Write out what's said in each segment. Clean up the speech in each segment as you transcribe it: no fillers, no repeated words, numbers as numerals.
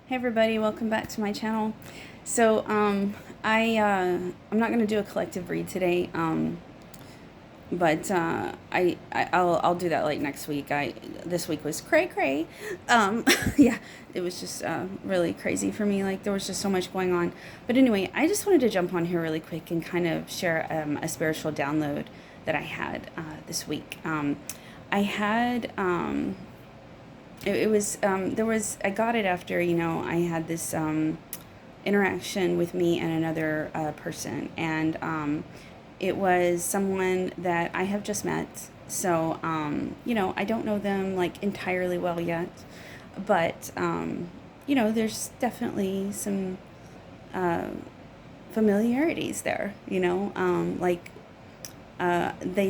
Hey everybody, welcome back to my channel. So I'm not gonna do a collective read today, but I'll do that like next week. This week was cray cray. Yeah, it was just really crazy for me. Like there was just so much going on. But anyway, I just wanted to jump on here really quick and kind of share a spiritual download that I had this week. I had it was there was I got it after I had this interaction with me and another person, and it was someone that I have just met. So I don't know them like entirely well yet, but there's definitely some uh, familiarities there. They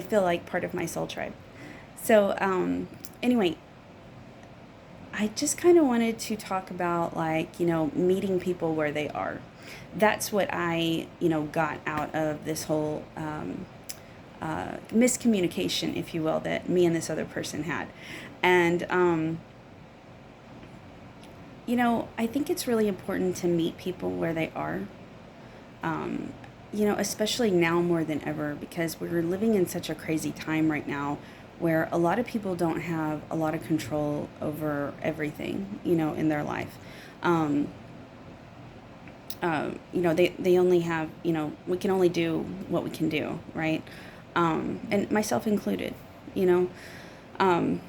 feel like part of my soul tribe. So anyway, I just kind of wanted to talk about meeting people where they are. That's what I, got out of this whole miscommunication, if you will, that me and this other person had. And, I think it's really important to meet people where they are, especially now more than ever, because we're living in such a crazy time right now where a lot of people don't have a lot of control over everything, in their life. Um, they only have, we can only do what we can do, right? And myself included, you know. Um,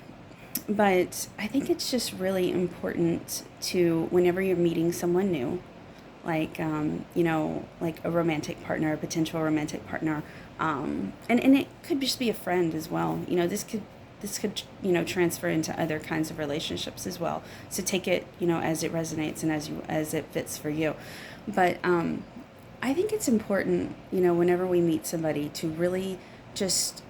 but I think it's just really important to, whenever you're meeting someone new, like a romantic partner, a potential romantic partner, and it could just be a friend as well. This could transfer into other kinds of relationships as well. So take it as it resonates and as it fits for you. But I think it's important whenever we meet somebody to really just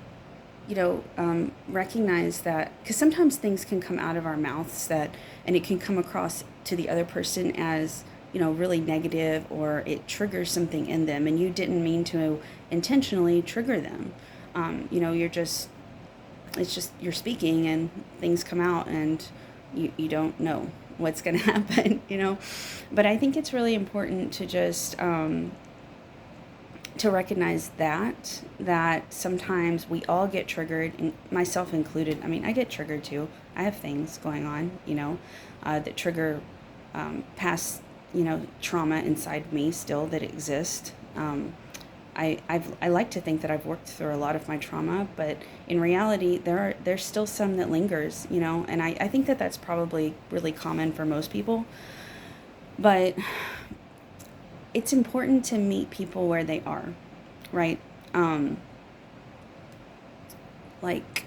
recognize that, because sometimes things can come out of our mouths and it can come across to the other person as really negative, or it triggers something in them and you didn't mean to intentionally trigger them. You're just, it's just, you're speaking and things come out and you don't know what's going to happen. But I think it's really important to just to recognize that sometimes we all get triggered, and myself included. I mean, I get triggered too. I have things going on, that trigger past, trauma inside me still that exist. I like to think that I've worked through a lot of my trauma, but in reality, there's still some that lingers, and I think that that's probably really common for most people. But it's important to meet people where they are, right? Um, like,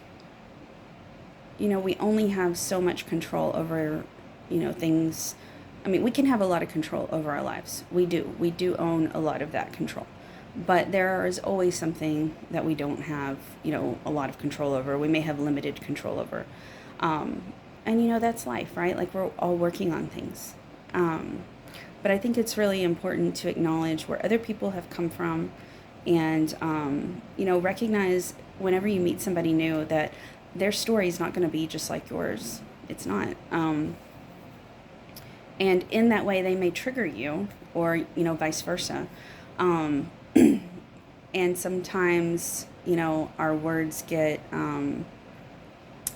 we only have so much control over, things. I mean, we can have a lot of control over our lives. We do. We do own a lot of that control. But there is always something that we don't have, a lot of control over. We may have limited control over. Um, and, that's life, right? Like, we're all working on things. Um, but I think it's really important to acknowledge where other people have come from, and recognize whenever you meet somebody new that their story is not going to be just like yours. It's not. And in that way, they may trigger you, or vice versa. Um, and sometimes our words get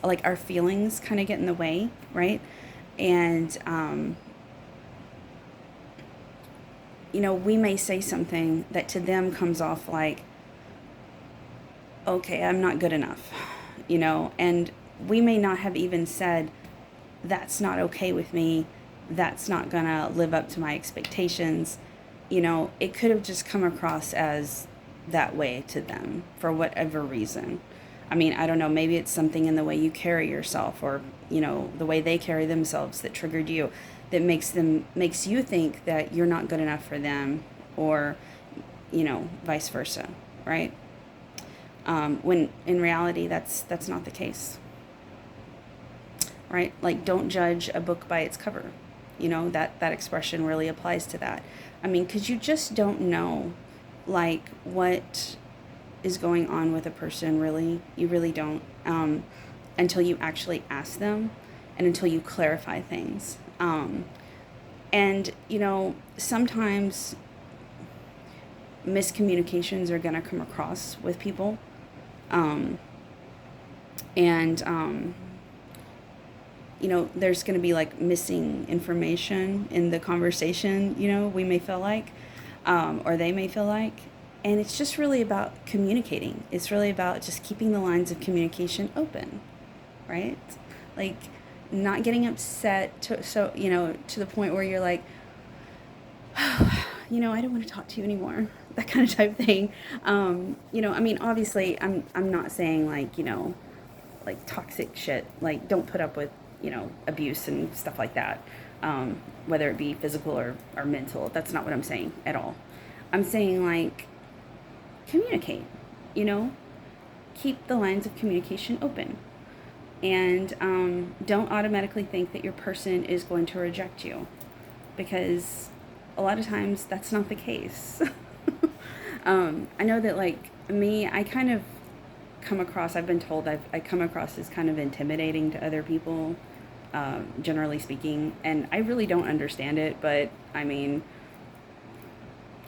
like our feelings kind of get in the way, right? And we may say something that to them comes off like, okay, I'm not good enough, and we may not have even said, that's not okay with me, that's not gonna live up to my expectations. It could have just come across as that way to them for whatever reason. I mean, I don't know, maybe it's something in the way you carry yourself, or the way they carry themselves that triggered you, that makes you think that you're not good enough for them, or vice versa, right? When in reality that's not the case, right? Like, don't judge a book by its cover. That expression really applies to that. I mean, because you just don't know, like, what is going on with a person, really. You really don't, until you actually ask them, and until you clarify things. And, sometimes miscommunications are going to come across with people. Um, and, there's going to be like missing information in the conversation, we may feel like, or they may feel like. And it's just really about communicating. It's really about just keeping the lines of communication open, right? Like, not getting upset to the point where you're like, I don't want to talk to you anymore. That kind of type thing. Obviously, I'm not saying like toxic shit. Like, don't put up with, abuse and stuff like that. Whether it be physical or mental. That's not what I'm saying at all. I'm saying, like, communicate, you know, keep the lines of communication open. And don't automatically think that your person is going to reject you, because a lot of times that's not the case. I know that, like, me, I kind of come across, I've been told I come across as kind of intimidating to other people, generally speaking, and I really don't understand it, but I mean,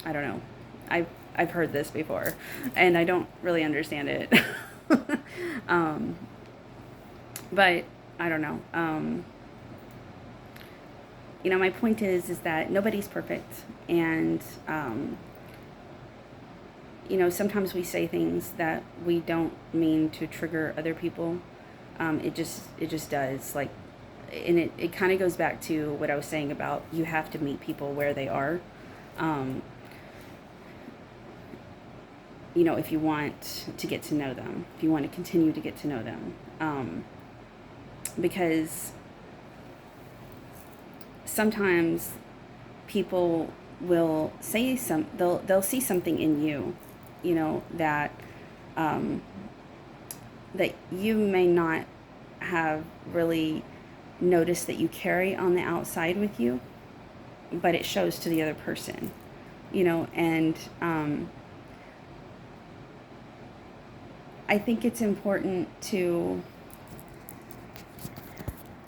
I don't know. I've heard this before, and I don't really understand it. um, but I don't know. My point is that nobody's perfect, and sometimes we say things that we don't mean to trigger other people. It just does, like, and it kind of goes back to what I was saying about you have to meet people where they are. Um, if you want to get to know them, if you want to continue to get to know them, because sometimes people will say they'll see something in you, that that you may not have really noticed that you carry on the outside with you, but it shows to the other person, and I think it's important to,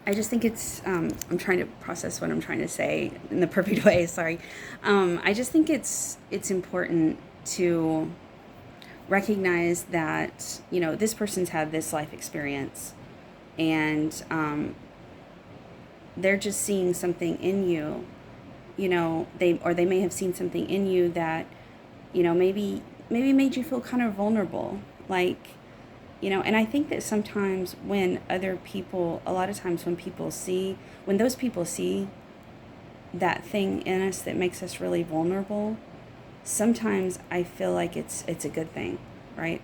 I just think it's, I'm trying to process what I'm trying to say in the perfect way, sorry. I just think it's important to recognize that, this person's had this life experience, and they're just seeing something in you, they may have seen something in you that, maybe made you feel kind of vulnerable, like, and I think that sometimes when a lot of times when those people see that thing in us that makes us really vulnerable, sometimes I feel like it's a good thing, right?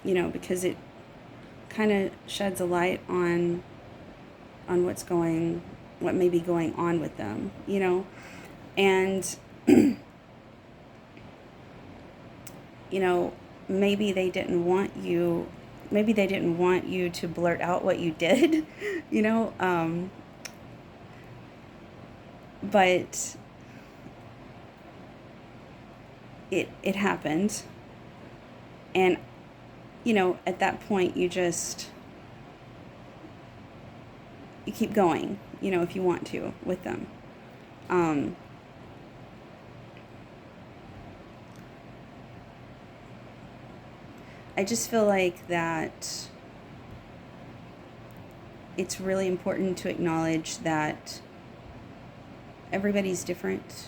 Because it kind of sheds a light on what may be going on with them, and maybe they didn't want you to blurt out what you did, but it happened, and at that point you keep going, if you want to, with them. I just feel like that it's really important to acknowledge that everybody's different,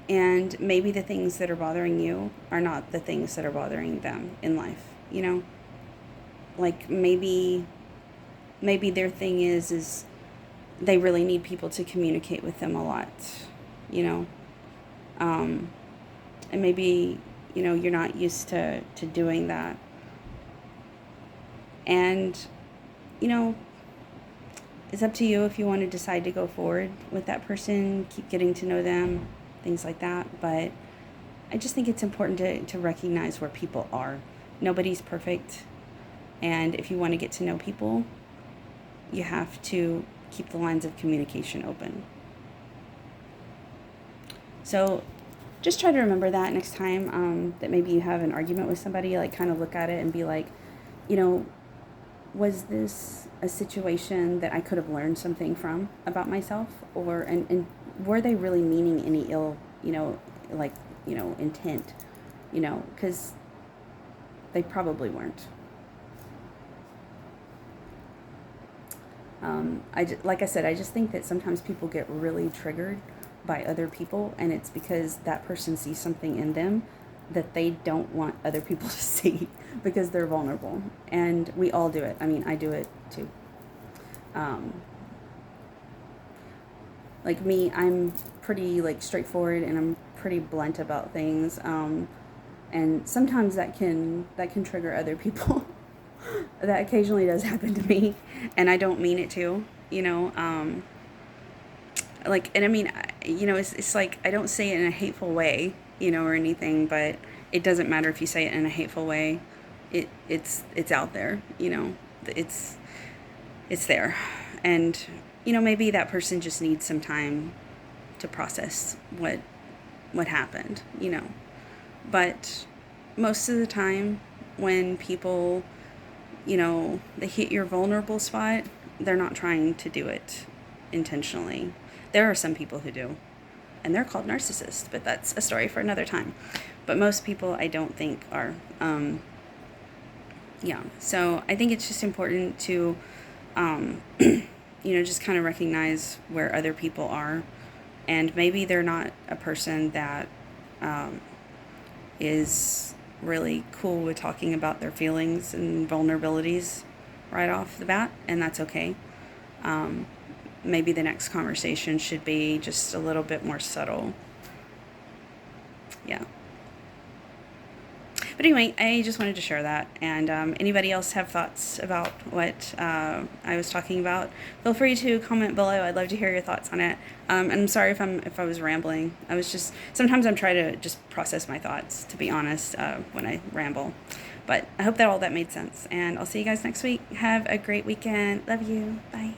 and maybe the things that are bothering you are not the things that are bothering them in life, like maybe their thing is they really need people to communicate with them a lot, and maybe you're not used to doing that, and it's up to you if you want to decide to go forward with that person, keep getting to know them, things like that. But I just think it's important to recognize where people are. Nobody's perfect, and if you want to get to know people, you have to keep the lines of communication open. So just try to remember that next time that maybe you have an argument with somebody, like, kind of look at it and be like, was this a situation that I could have learned something from about myself, or and were they really meaning any ill, like, intent, because they probably weren't. Like I said, I just think that sometimes people get really triggered by other people, and it's because that person sees something in them that they don't want other people to see because they're vulnerable. And we all do it. I mean, I do it too. Um, like me, I'm pretty like straightforward, and I'm pretty blunt about things. And sometimes that can trigger other people. That occasionally does happen to me, and I don't mean it to, like, and I mean, it's like, I don't say it in a hateful way, or anything, but it doesn't matter if you say it in a hateful way. It's out there, it's it's there. And maybe that person just needs some time to process what happened, but most of the time when people, they hit your vulnerable spot, they're not trying to do it intentionally. There are some people who do, and they're called narcissists, but that's a story for another time. But most people, I don't think, are. Yeah, so I think it's just important to, just kind of recognize where other people are, and maybe they're not a person that is really cool with talking about their feelings and vulnerabilities right off the bat, and that's okay. Maybe the next conversation should be just a little bit more subtle. Yeah. But anyway, I just wanted to share that. And anybody else have thoughts about what I was talking about? Feel free to comment below. I'd love to hear your thoughts on it. And I'm sorry if I was rambling. I was just, sometimes I'm trying to just process my thoughts, to be honest, when I ramble. But I hope that all that made sense. And I'll see you guys next week. Have a great weekend. Love you. Bye.